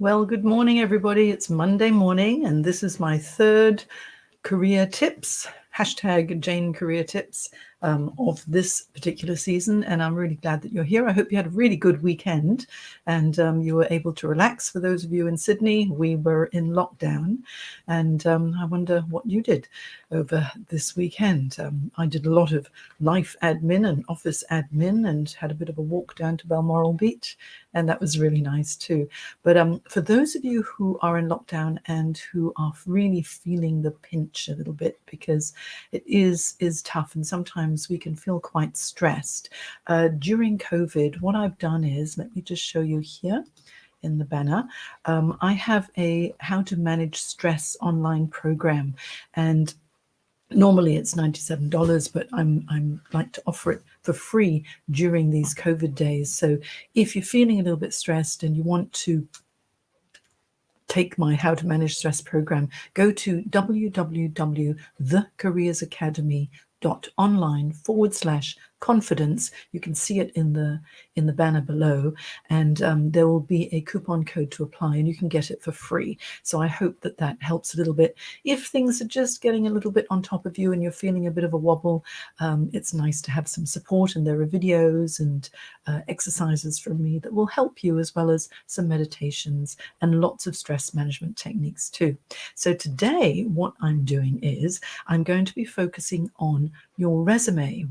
Well, good morning, everybody. It's Monday morning, and this is my third career tips, hashtag Jane Career Tips of this particular season. And I'm really glad that you're here. I hope you had a really good weekend and you were able to relax. For those of you in Sydney, we were in lockdown, and I wonder what you did over this weekend. I did a lot of life admin and office admin and had a bit of a walk down to Balmoral Beach, and that was really nice too. But for those of you who are in lockdown and who are really feeling the pinch a little bit, because it is tough and sometimes we can feel quite stressed. During COVID, what I've done is, let me just show you here in the banner, I have a how to manage stress online program, and normally it's $97, but I'm like to offer it for free during these COVID days. So if you're feeling a little bit stressed and you want to take my How to Manage Stress program, go to www.thecareersacademy.online/confidence. You can see it in the banner below, and there will be a coupon code to apply, and you can get it for free. So I hope that that helps a little bit. If things are just getting a little bit on top of you and you're feeling a bit of a wobble, it's nice to have some support, and there are videos and exercises from me that will help you, as well as some meditations and lots of stress management techniques too. So today what I'm doing is I'm going to be focusing on your resume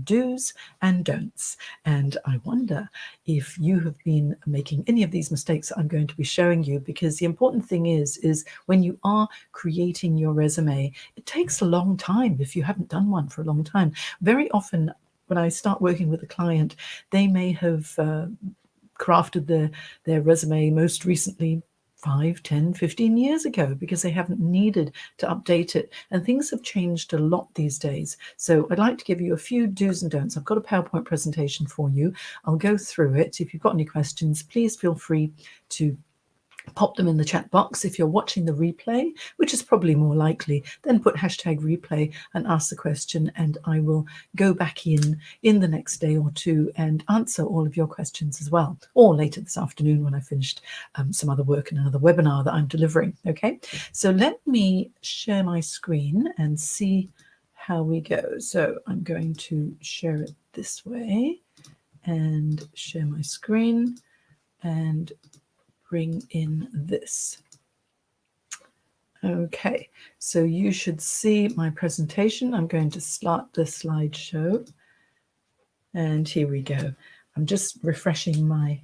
do's and don'ts. And I wonder if you have been making any of these mistakes that I'm going to be showing you, because the important thing is when you are creating your resume, it takes a long time if you haven't done one for a long time. Very often when I start working with a client, they may have crafted their resume most recently 5, 10, 15 years ago, because they haven't needed to update it. And things have changed a lot these days. So I'd like to give you a few do's and don'ts. I've got a PowerPoint presentation for you. I'll go through it. If you've got any questions, please feel free to pop them in the chat box. If you're watching the replay, which is probably more likely, then put hashtag replay and ask the question, and I will go back in the next day or two and answer all of your questions as well, or later this afternoon when I finished some other work in another webinar that I'm delivering. Okay, so let me share my screen and see how we go. So I'm going to share it this way and share my screen and bring in this. Okay, so you should see my presentation. I'm going to start the slideshow, and here we go. I'm just refreshing my,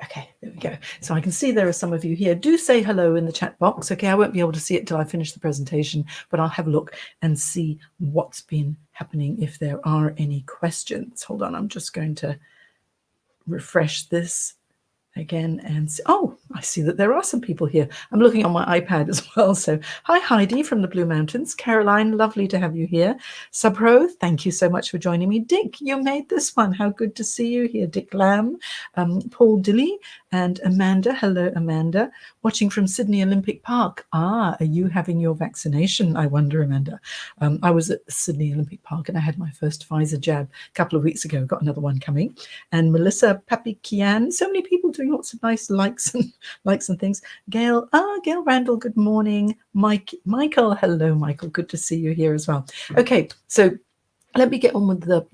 okay, there we go. So I can see there are some of you here. Do say hello in the chat box. Okay, I won't be able to see it till I finish the presentation, but I'll have a look and see what's been happening, if there are any questions. Hold on, I'm just going to refresh this again and see. Oh, I see that there are some people here. I'm looking on my iPad as well. So hi Heidi from the Blue Mountains. Caroline, lovely to have you here. Subro, thank you so much for joining me. Dick, you made this one. How good to see you here. Dick Lamb, Paul Dilly, and Amanda. Hello, Amanda. Watching from Sydney Olympic Park. Ah, are you having your vaccination? I wonder, Amanda. I was at Sydney Olympic Park and I had my first Pfizer jab a couple of weeks ago. Got another one coming. And Melissa Papikian. So many people doing lots of nice likes and things. Gail Randall, good morning. Michael, hello, Michael. Good to see you here as well. Okay, so let me get on with the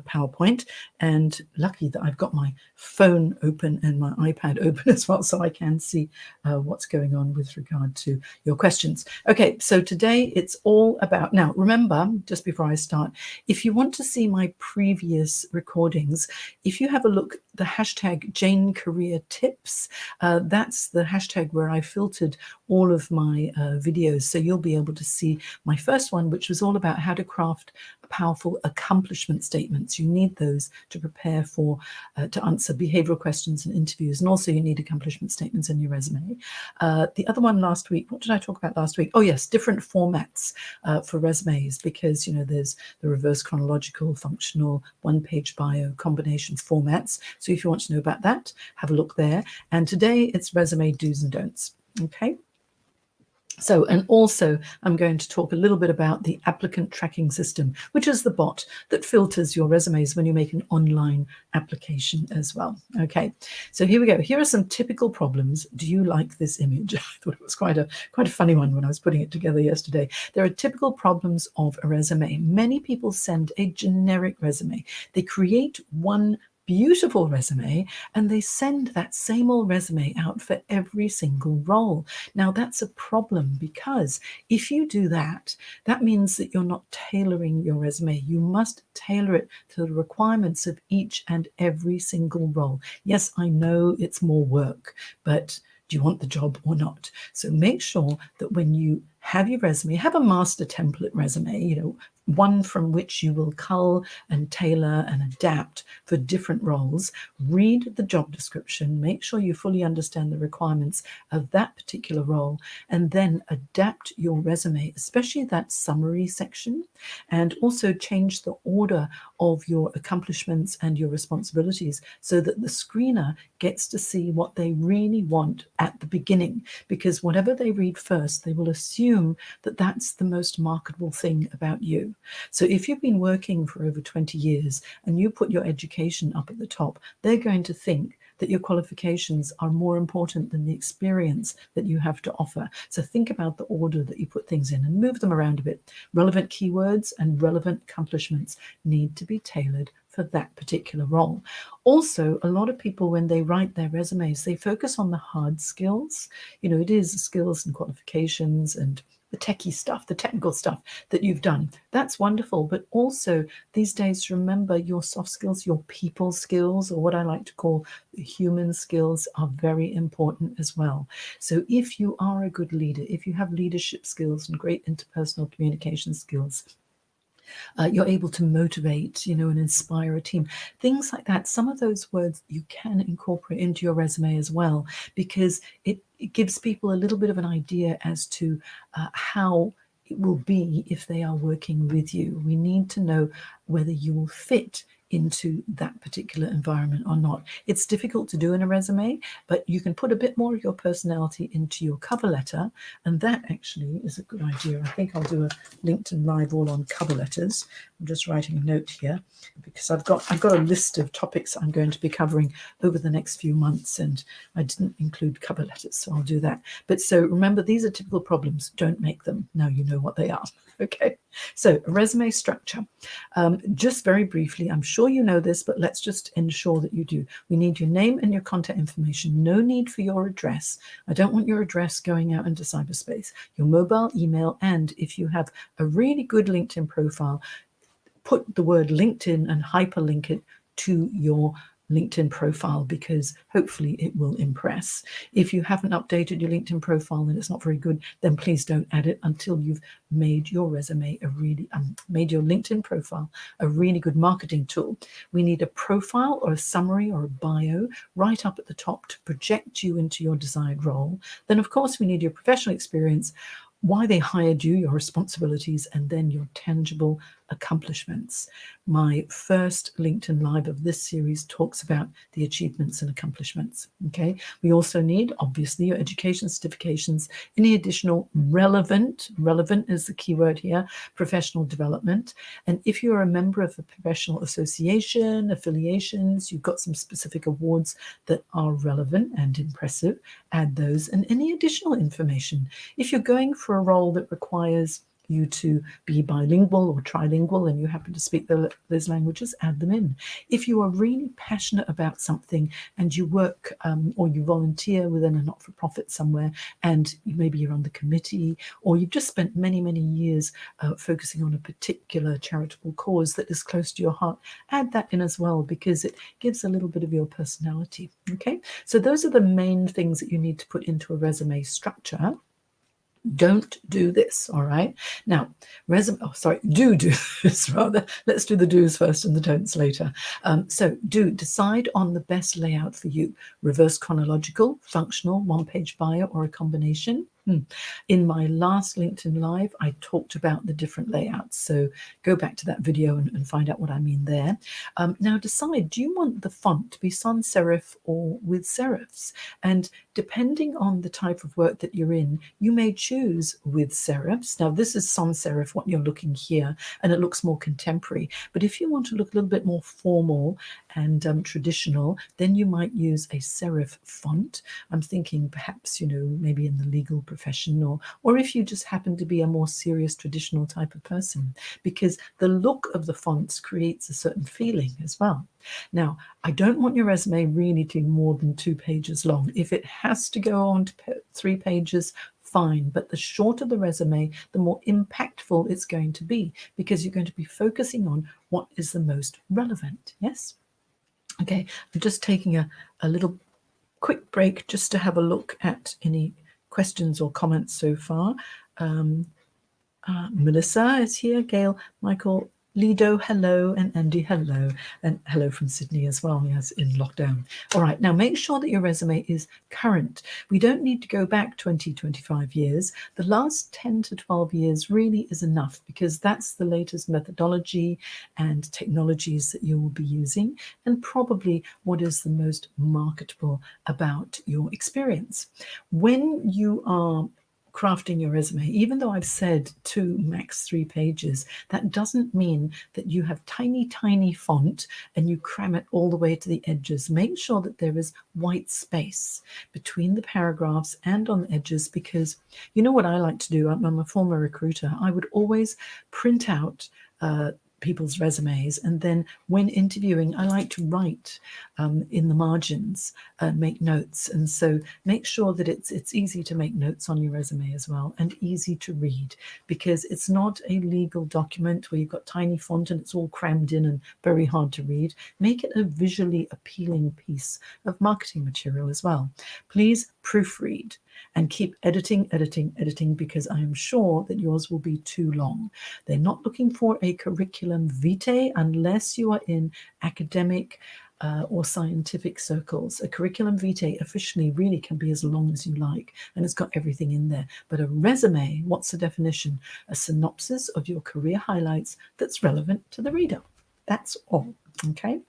PowerPoint, and lucky that I've got my phone open and my iPad open as well, so I can see what's going on with regard to your questions. Okay, so today it's all about, now remember, just before I start, if you want to see my previous recordings, if you have a look, the hashtag Jane Career Tips, that's the hashtag where I filtered all of my videos, so you'll be able to see my first one, which was all about how to craft powerful accomplishment statements. You need those to prepare for, to answer behavioral questions and interviews, and also you need accomplishment statements in your resume. The other one last week, what did I talk about last week? Oh yes, different formats for resumes, because you know there's the reverse chronological, functional, one-page bio, combination formats. So if you want to know about that, have a look there. And today it's resume do's and don'ts. Okay. So, and also I'm going to talk a little bit about the Applicant Tracking System, which is the bot that filters your resumes when you make an online application as well. Okay, so here we go. Here are some typical problems. Do you like this image? I thought it was quite a funny one when I was putting it together yesterday. There are typical problems of a resume. Many people send a generic resume. They create one beautiful resume and they send that same old resume out for every single role. Now that's a problem, because if you do that, that means that you're not tailoring your resume. You must tailor it to the requirements of each and every single role. Yes, I know it's more work, but do you want the job or not? So make sure that when you have your resume, have a master template resume, one from which you will cull and tailor and adapt for different roles. Read the job description, make sure you fully understand the requirements of that particular role, and then adapt your resume, especially that summary section, and also change the order of your accomplishments and your responsibilities so that the screener gets to see what they really want at the beginning, because whatever they read first, they will assume that that's the most marketable thing about you. So if you've been working for over 20 years and you put your education up at the top, they're going to think that your qualifications are more important than the experience that you have to offer. So think about the order that you put things in and move them around a bit. Relevant keywords and relevant accomplishments need to be tailored for that particular role. Also, a lot of people, when they write their resumes, they focus on the hard skills. It is skills and qualifications and the techie stuff, the technical stuff that you've done. That's wonderful. But also these days, remember, your soft skills, your people skills, or what I like to call the human skills, are very important as well. So if you are a good leader, if you have leadership skills and great interpersonal communication skills, you're able to motivate, and inspire a team. Things like that. Some of those words you can incorporate into your resume as well, because it gives people a little bit of an idea as to how it will be if they are working with you. We need to know whether you will fit into that particular environment or not. It's difficult to do in a resume, but you can put a bit more of your personality into your cover letter, and that actually is a good idea. I think I'll do a LinkedIn Live all on cover letters. I'm just writing a note here because I've got a list of topics I'm going to be covering over the next few months, and I didn't include cover letters, so I'll do that. But so remember, these are typical problems. Don't make them. Now you know what they are. Okay, so resume structure. Just very briefly, I'm sure you know this, but let's just ensure that you do. We need your name and your contact information. No need for your address. I don't want your address going out into cyberspace. Your mobile, email, and if you have a really good LinkedIn profile, put the word LinkedIn and hyperlink it to your LinkedIn profile, because hopefully it will impress. If you haven't updated your LinkedIn profile and it's not very good, then please don't add it until you've made your resume made your LinkedIn profile a really good marketing tool. We need a profile or a summary or a bio right up at the top to project you into your desired role. Then of course we need your professional experience, why they hired you, your responsibilities, and then your tangible accomplishments. My first LinkedIn Live of this series talks about the achievements and accomplishments. Okay. We also need, obviously, your education certifications, any additional relevant is the key word here, professional development. And if you're a member of a professional association, affiliations, you've got some specific awards that are relevant and impressive, add those, and any additional information. If you're going for a role that requires you to be bilingual or trilingual and you happen to speak those languages, add them in. If you are really passionate about something and you work or you volunteer within a not-for-profit somewhere, and maybe you're on the committee, or you've just spent many years focusing on a particular charitable cause that is close to your heart, add that in as well, because it gives a little bit of your personality. Okay, so those are the main things that you need to put into a resume structure. Don't do this, all right? Now, do this rather. Let's do the do's first and the don'ts later. So decide on the best layout for you. Reverse chronological, functional, one-page bio, or a combination. In my last LinkedIn Live, I talked about the different layouts. So go back to that video and find out what I mean there. Now decide, do you want the font to be sans serif or with serifs? And depending on the type of work that you're in, you may choose with serifs. Now this is sans serif, what you're looking here, and it looks more contemporary. But if you want to look a little bit more formal and traditional, then you might use a serif font. I'm thinking perhaps, maybe in the legal profession, or if you just happen to be a more serious traditional type of person, because the look of the fonts creates a certain feeling as well. Now, I don't want your resume really to be more than 2 pages long. If it has to go on to 3 pages, fine, but the shorter the resume, the more impactful it's going to be, because you're going to be focusing on what is the most relevant. Yes? Okay, I'm just taking a little quick break just to have a look at any questions or comments so far. Melissa is here, Gail, Michael, Lido, hello, and Andy, hello, and hello from Sydney as well, yes, in lockdown. All right, now make sure that your resume is current. We don't need to go back 20, 25 years. The last 10 to 12 years really is enough, because that's the latest methodology and technologies that you will be using, and probably what is the most marketable about your experience. When you are crafting your resume, even though I've said 2, max 3 pages, that doesn't mean that you have tiny font and you cram it all the way to the edges. Make sure that there is white space between the paragraphs and on the edges, because you know what I like to do? I'm a former recruiter. I would always print out people's resumes, and then when interviewing, I like to write in the margins, make notes, and so make sure that it's easy to make notes on your resume as well, and easy to read, because it's not a legal document where you've got tiny font and it's all crammed in and very hard to read. Make it a visually appealing piece of marketing material as well. Please proofread and keep editing, because I am sure that yours will be too long. They're not looking for a curriculum vitae unless you are in academic or scientific circles. A curriculum vitae officially really can be as long as you like, and it's got everything in there. But a resume, what's the definition? A synopsis of your career highlights that's relevant to the reader. That's all. Okay.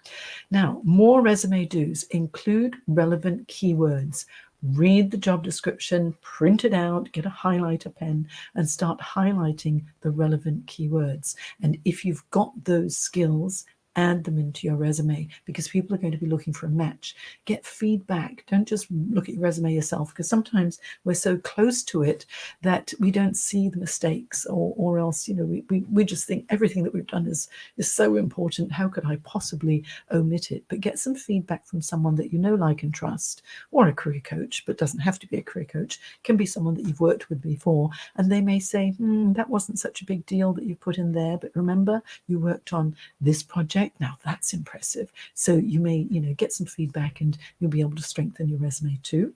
Now, more resume do's: include relevant keywords. Read the job description, print it out, get a highlighter pen, and start highlighting the relevant keywords. And if you've got those skills, add them into your resume, because people are going to be looking for a match. Get feedback. Don't just look at your resume yourself, because sometimes we're so close to it that we don't see the mistakes, or else, we just think everything that we've done is so important. How could I possibly omit it? But get some feedback from someone that you know, like, and trust, or a career coach, but doesn't have to be a career coach. It can be someone that you've worked with before, and they may say, that wasn't such a big deal that you put in there, but remember, you worked on this project. Now that's impressive. So you may, get some feedback, and you'll be able to strengthen your resume too.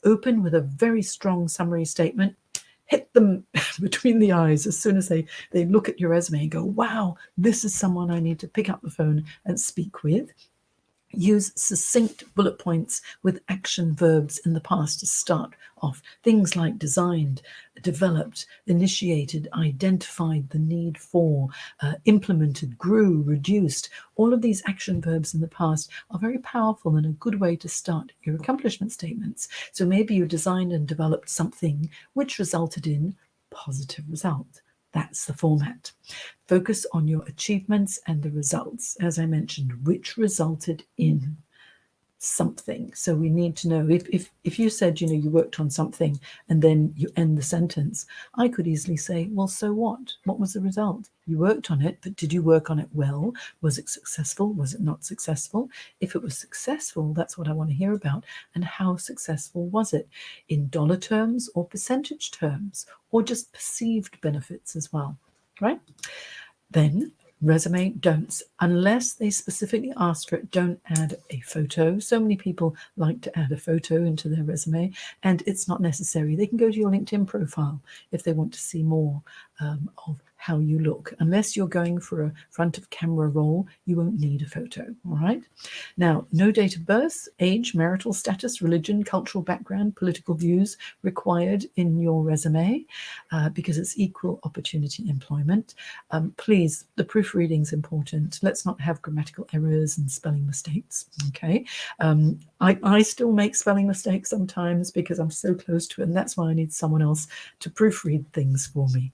Open with a very strong summary statement. Hit them between the eyes as soon as they look at your resume and go, wow, this is someone I need to pick up the phone and speak with. Use succinct bullet points with action verbs in the past to start off. Things like designed, developed, initiated, identified the need for, implemented, grew, reduced. All of these action verbs in the past are very powerful and a good way to start your accomplishment statements. So maybe you designed and developed something which resulted in positive result. That's the format. Focus on your achievements and the results, as I mentioned, which resulted in something. So we need to know, if you said, you worked on something and then you end the sentence, I could easily say, well, so what? What was the result? You worked on it, but did you work on it well? Was it successful? Was it not successful? If it was successful, that's what I want to hear about. And how successful was it? In dollar terms or percentage terms, or just perceived benefits as well, right? Then resume don'ts. Unless they specifically ask for it, don't add a photo. So many people like to add a photo into their resume, and it's not necessary. They can go to your LinkedIn profile if they want to see more of how you look. Unless you're going for a front of camera role, you won't need a photo, all right? Now, no date of birth, age, marital status, religion, cultural background, political views required in your resume because it's equal opportunity employment. Please, the proofreading is important. Let's not have grammatical errors and spelling mistakes, okay? I still make spelling mistakes sometimes because I'm so close to it, and that's why I need someone else to proofread things for me.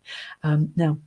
Now,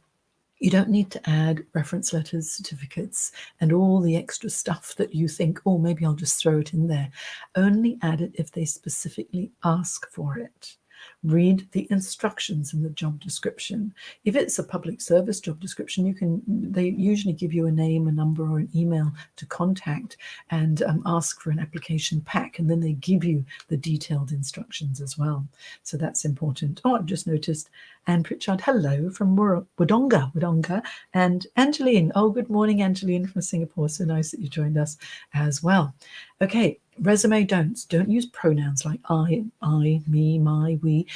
you don't need to add reference letters, certificates, and all the extra stuff that you think, oh, maybe I'll just throw it in there. Only add it if they specifically ask for it. Read the instructions in the job description. If it's a public service job description, they usually give you a name, a number, or an email to contact and ask for an application pack, and then they give you the detailed instructions as well. So that's important. Oh, I've just noticed Anne Pritchard, hello from Wodonga, and Angeline. Oh, good morning, Angeline from Singapore. So nice that you joined us as well. Okay, resume don'ts. Don't use pronouns like I, me, my, we.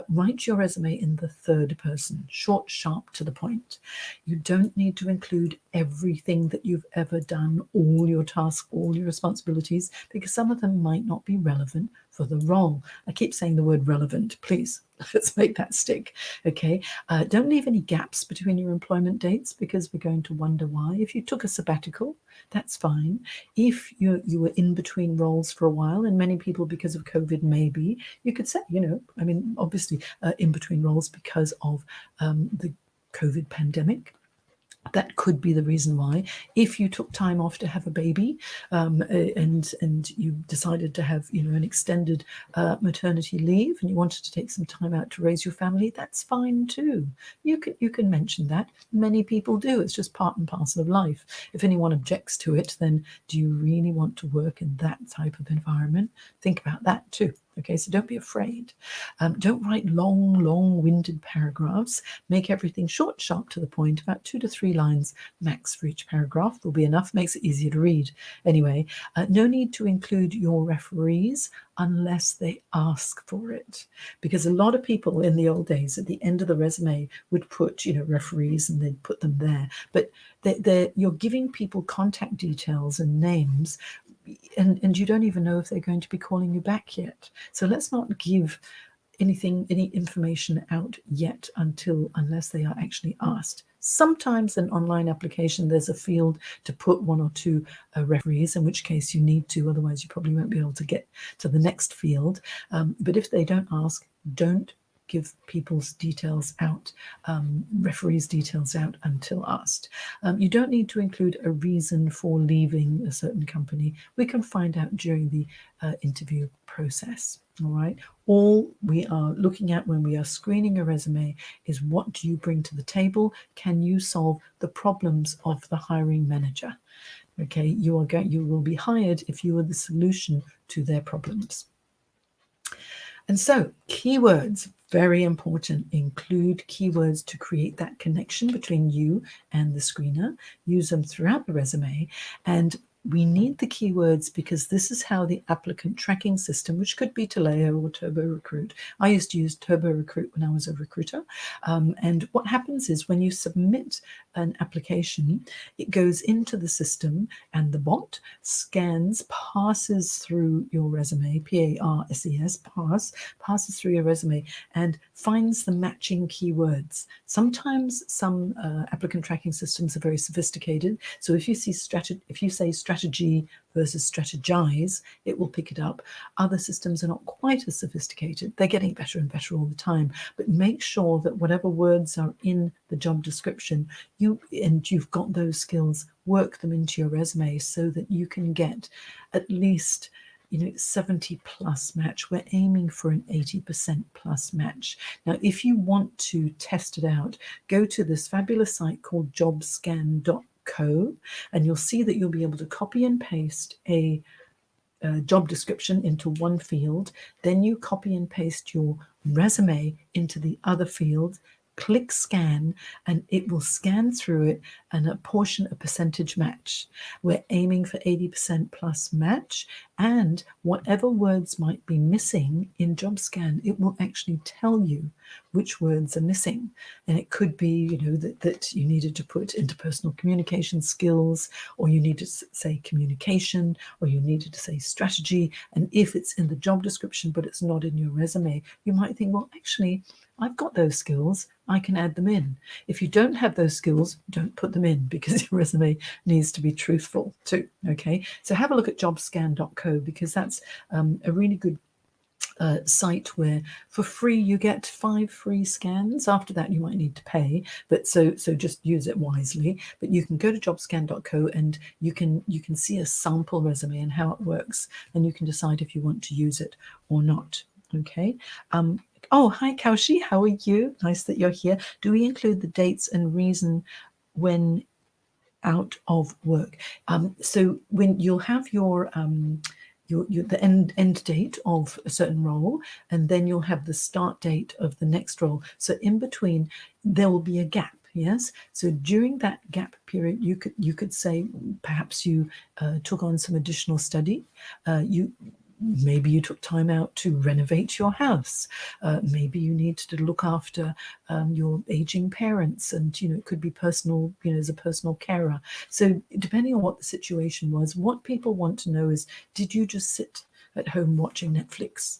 Write your resume in the third person, short, sharp, to the point. You don't need to include everything that you've ever done, all your tasks, all your responsibilities, because some of them might not be relevant for the role. I keep saying the word relevant, please. Let's make that stick, okay? Don't leave any gaps between your employment dates because we're going to wonder why. If you took a sabbatical, that's fine. If you were in between roles for a while, and many people because of COVID maybe, you could say, obviously in between roles because of the COVID pandemic. That could be the reason why. If you took time off to have a baby and you decided to have an extended maternity leave and you wanted to take some time out to raise your family, that's fine too. You can mention that. Many people do. It's just part and parcel of life. If anyone objects to it, then do you really want to work in that type of environment? Think about that too. Okay, so don't be afraid. Don't write long-winded paragraphs. Make everything short, sharp, to the point. About 2 to 3 lines max for each paragraph will be enough. Makes it easier to read. Anyway, no need to include your referees unless they ask for it. Because a lot of people in the old days at the end of the resume would put, referees, and they'd put them there. But you're giving people contact details and names, and you don't even know if they're going to be calling you back yet. So let's not give any information out yet unless they are actually asked. Sometimes in online application, there's a field to put 1 or 2 referees, in which case you need to, otherwise you probably won't be able to get to the next field. But if they don't ask, don't give people's details out, referees' details out until asked. You don't need to include a reason for leaving a certain company. We can find out during the interview process. All right. All we are looking at when we are screening a resume is what do you bring to the table? Can you solve the problems of the hiring manager? Okay, you will be hired if you are the solution to their problems. And so keywords, very important. Include keywords to create that connection between you and the screener. Use them throughout the resume. And we need the keywords because this is how the applicant tracking system, which could be Taleo or Turbo Recruit. I used to use Turbo Recruit when I was a recruiter. And what happens is when you submit an application, it goes into the system and the bot scans, passes through your resume, PARSES, passes through your resume and finds the matching keywords. Sometimes some applicant tracking systems are very sophisticated. So if you say strategy versus strategize, it will pick it up. Other systems are not quite as sophisticated. They're getting better and better all the time. But make sure that whatever words are in the job description, you've got those skills, work them into your resume so that you can get at least 70 plus match. We're aiming for an 80% plus match. Now, if you want to test it out, go to this fabulous site called jobscan.co, and you'll see that you'll be able to copy and paste a job description into one field. Then you copy and paste your resume into the other field, click scan, and it will scan through it and a percentage match. We're aiming for 80% plus match, and whatever words might be missing in JobScan, it will actually tell you which words are missing. And it could be, that you needed to put interpersonal communication skills, or you needed to say communication, or you needed to say strategy. And if it's in the job description but it's not in your resume, you might think, well, actually, I've got those skills, I can add them in. If you don't have those skills, don't put them in, because your resume needs to be truthful too. Okay, so have a look at jobscan.co, because that's a really good site where for free you get 5 free scans. After that you might need to pay, but so just use it wisely. But you can go to jobscan.co and you can see a sample resume and how it works, and you can decide if you want to use it or not. Okay. Oh, hi Kaushi, how are you? Nice that you're here. Do we include the dates and reason when out of work? So when you'll have your the end date of a certain role, and then you'll have the start date of the next role. So in between there will be a gap. Yes, so during that gap period, you could say perhaps you took on some additional study. Maybe you took time out to renovate your house. Maybe you need to look after your aging parents, and it could be personal, as a personal carer. So depending on what the situation was, what people want to know is, did you just sit at home watching Netflix?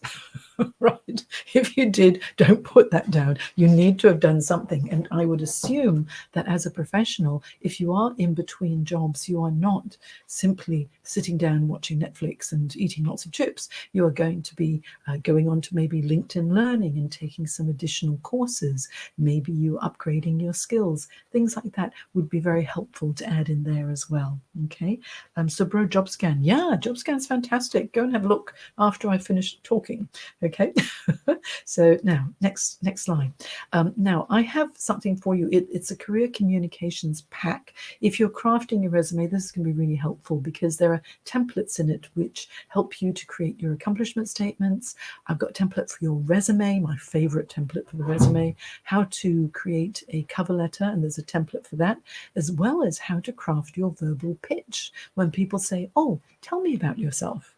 Right? If you did, don't put that down. You need to have done something. And I would assume that as a professional, if you are in between jobs, you are not simply sitting down watching Netflix and eating lots of chips. You are going to be going on to maybe LinkedIn Learning and taking some additional courses. Maybe you're upgrading your skills. Things like that would be very helpful to add in there as well. Okay. So bro, JobScan. Yeah, JobScan's fantastic. Go and have a look after I finish talking. Okay. So now next slide. Now I have something for you. It's a career communications pack. If you're crafting your resume, this is going to be really helpful, because there are templates in it which help you to create your accomplishment statements. I've got a template for your resume, my favorite template for the resume, how to create a cover letter, and there's a template for that, as well as how to craft your verbal pitch when people say, oh, tell me about yourself,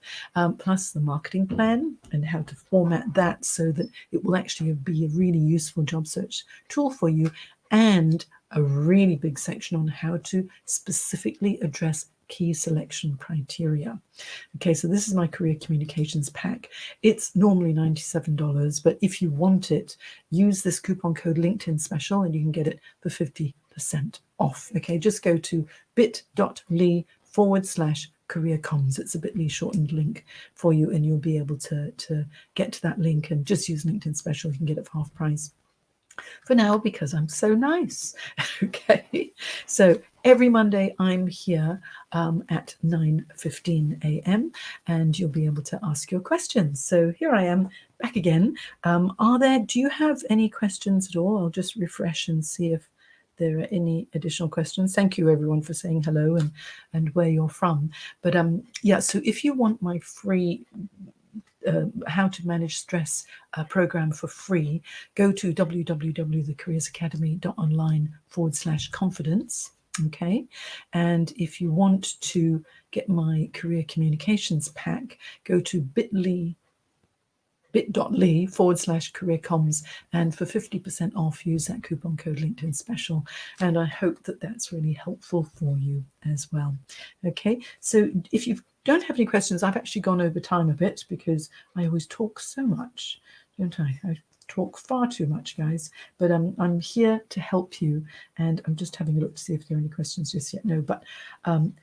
plus the marketing plan and how to format that so that it will actually be a really useful job search tool for you, and a really big section on how to specifically address key selection criteria. Okay, so this is my career communications pack. It's normally $97, but if you want it, use this coupon code LinkedIn special and you can get it for 50% off. Okay, just go to bit.ly/career comms. It's a bit.ly shortened link for you, and you'll be able to get to that link and just use LinkedIn special. You can get it for half price for now, because I'm so nice. Okay, so every Monday I'm here at 9:15 a.m. and you'll be able to ask your questions. So here I am back again. Do you have any questions at all? I'll just refresh and see if there are any additional questions. Thank you everyone for saying hello and where you're from. But yeah, so if you want my free how to manage stress program for free, go to www.thecareersacademy.online/confidence. Okay, and if you want to get my career communications pack, go to bit.ly/career comms, and for 50% off, use that coupon code LinkedIn special. And I hope that that's really helpful for you as well. Okay, so if you don't have any questions, I've actually gone over time a bit because I always talk so much, don't I? I talk far too much, guys, but I'm here to help you, and I'm just having a look to see if there are any questions just yet. No, but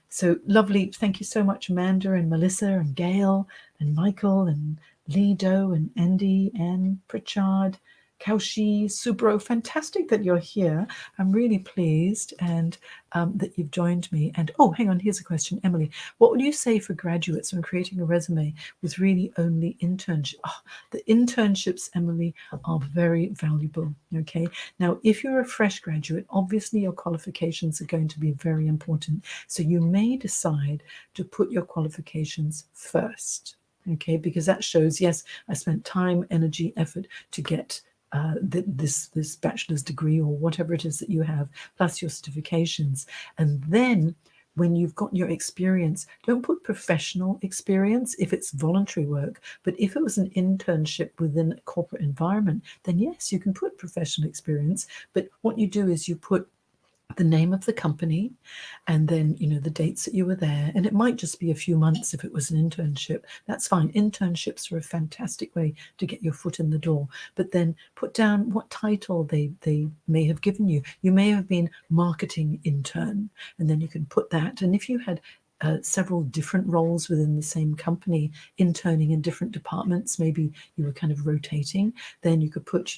so lovely. Thank you so much, Amanda and Melissa and Gail and Michael and Lido and Andy and Pritchard, Kaushi, Subro. Fantastic that you're here. I'm really pleased and that you've joined me. And oh, hang on, here's a question. Emily, what would you say for graduates when creating a resume with really only internship? Oh, the internships, Emily, are very valuable. Okay, now if you're a fresh graduate, obviously your qualifications are going to be very important. So you may decide to put your qualifications first. Okay, because that shows, yes, I spent time, energy, effort to get this bachelor's degree or whatever it is that you have, plus your certifications. And then when you've got your experience, don't put professional experience if it's voluntary work, but if it was an internship within a corporate environment, then yes, you can put professional experience. But what you do is you put the name of the company, and then the dates that you were there, and it might just be a few months if it was an internship. That's fine. Internships are a fantastic way to get your foot in the door. But then put down what title they may have given you. You may have been marketing intern, and then you can put that. And if you had several different roles within the same company, interning in different departments, maybe you were kind of rotating, then you could put,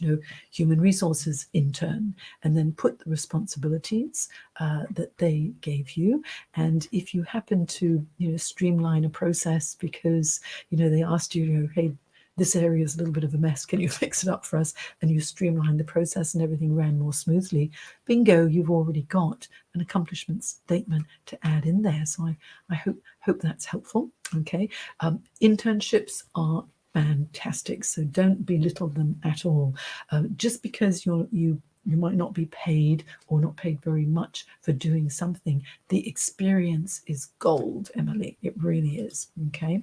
human resources intern, and then put the responsibilities that they gave you. And if you happen to, streamline a process because, they asked you, hey, this area is a little bit of a mess, can you fix it up for us? And you streamline the process and everything ran more smoothly. Bingo, you've already got an accomplishment statement to add in there. So I hope that's helpful. Okay. Internships are fantastic, so don't belittle them at all. Just because you might not be paid or not paid very much for doing something, the experience is gold, Emily. It really is. Okay.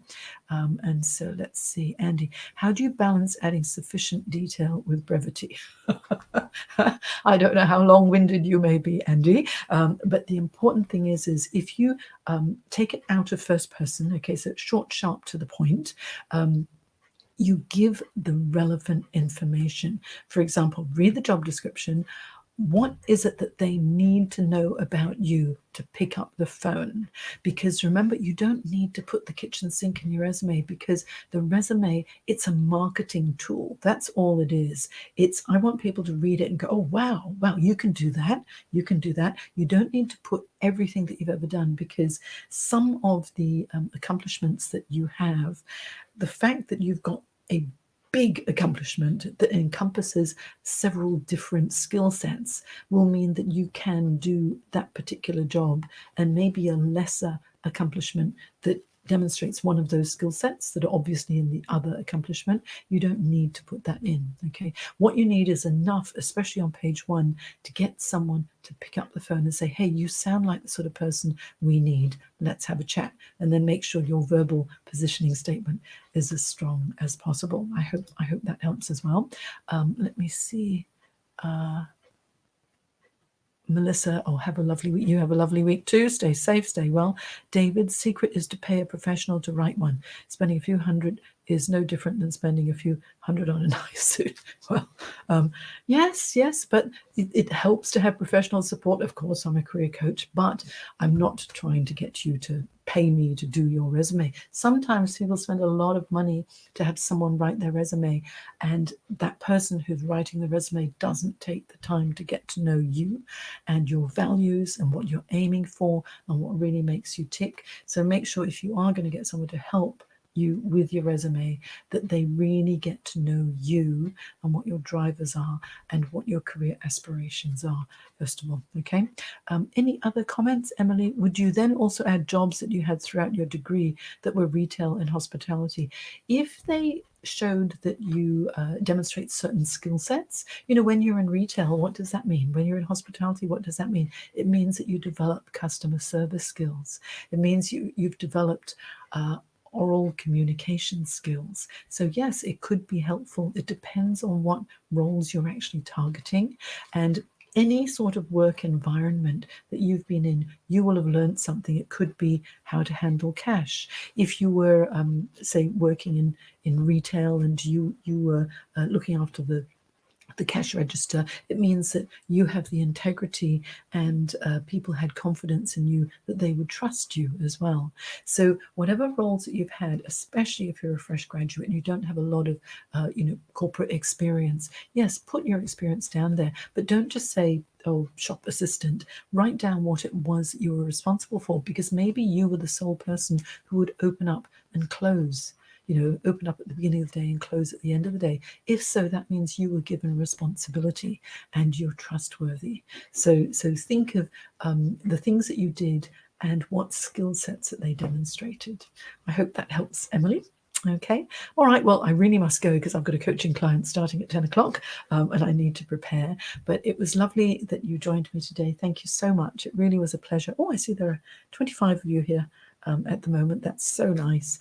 And so let's see, Andy, how do you balance adding sufficient detail with brevity? I don't know how long-winded you may be, Andy, but the important thing is if you take it out of first person, okay, so it's short, sharp, to the point, you give the relevant information. For example, read the job description. What is it that they need to know about you to pick up the phone? Because remember, you don't need to put the kitchen sink in your resume, because the resume, it's a marketing tool. That's all it is. I want people to read it and go, oh, wow, you can do that. You can do that. You don't need to put everything that you've ever done, because some of the accomplishments that you have, the fact that you've got a big accomplishment that encompasses several different skill sets will mean that you can do that particular job, and maybe a lesser accomplishment that demonstrates one of those skill sets that are obviously in the other accomplishment, you don't need to put that in. Okay, what you need is enough, especially on page 1, to get someone to pick up the phone and say, hey, you sound like the sort of person we need, let's have a chat. And then make sure your verbal positioning statement is as strong as possible. I hope that helps as well. Let me see. Melissa, have a lovely week. You have a lovely week too. Stay safe, stay well. David's secret is to pay a professional to write one. Spending a few hundred is no different than spending a few hundred on a nice suit. Well, yes, but it helps to have professional support. Of course, I'm a career coach, but I'm not trying to get you to pay me to do your resume. Sometimes people spend a lot of money to have someone write their resume, and that person who's writing the resume doesn't take the time to get to know you and your values and what you're aiming for and what really makes you tick. So make sure, if you are going to get someone to help you with your resume, that they really get to know you and what your drivers are and what your career aspirations are, first of all. Okay. Any other comments, Emily? Would you then also add jobs that you had throughout your degree that were retail and hospitality? If they showed that you demonstrate certain skill sets, when you're in retail, what does that mean? When you're in hospitality, what does that mean? It means that you develop customer service skills. It means you've developed oral communication skills. So yes, it could be helpful. It depends on what roles you're actually targeting, and any sort of work environment that you've been in, you will have learned something. It could be how to handle cash. If you were, say, working in retail and you were looking after the cash register, it means that you have the integrity and people had confidence in you, that they would trust you as well. So whatever roles that you've had, especially if you're a fresh graduate and you don't have a lot of corporate experience, yes, put your experience down there, but don't just say, oh, shop assistant. Write down what it was you were responsible for, because maybe you were the sole person who would open up and close. Open up at the beginning of the day and close at the end of the day. If so, that means you were given responsibility and you're trustworthy. So think of the things that you did and what skill sets that they demonstrated. I hope that helps, Emily. Okay. All right. Well, I really must go because I've got a coaching client starting at 10 o'clock and I need to prepare. But it was lovely that you joined me today. Thank you so much. It really was a pleasure. Oh, I see there are 25 of you here at the moment. That's so nice.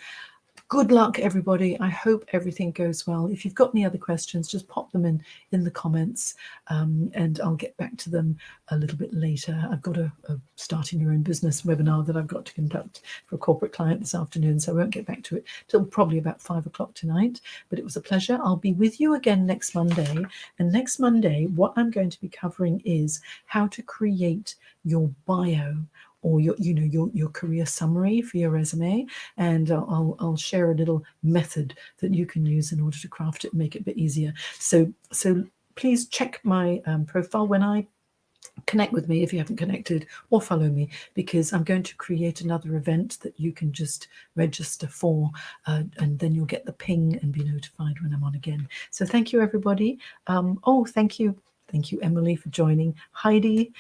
Good luck, everybody. I hope everything goes well. If you've got any other questions, just pop them in the comments and I'll get back to them a little bit later. I've got a starting your own business webinar that I've got to conduct for a corporate client this afternoon, so I won't get back to it till probably about 5 o'clock tonight. But it was a pleasure. I'll be with you again next Monday. And next Monday, what I'm going to be covering is how to create your bio or your career summary for your resume, and I'll share a little method that you can use in order to craft it and make it a bit easier. So please check my profile when I connect with me if you haven't connected, or follow me, because I'm going to create another event that you can just register for and then you'll get the ping and be notified when I'm on again. So thank you, everybody. Thank you, Emily, for joining. Heidi,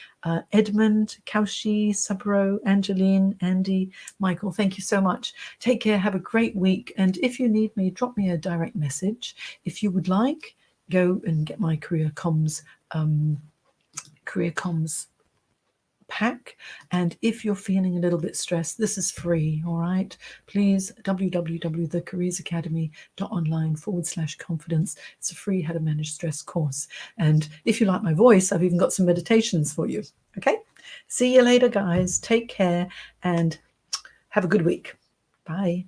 Edmund, Kaushi, Sabro, Angeline, Andy, Michael, thank you so much. Take care. Have a great week. And if you need me, drop me a direct message. If you would like, go and get my career comms pack. And if you're feeling a little bit stressed, this is free. All right, please, www.thecareersacademy.online/confidence. It's a free how to manage stress course. And if you like my voice, I've even got some meditations for you. Okay, see you later, guys. Take care and have a good week. Bye.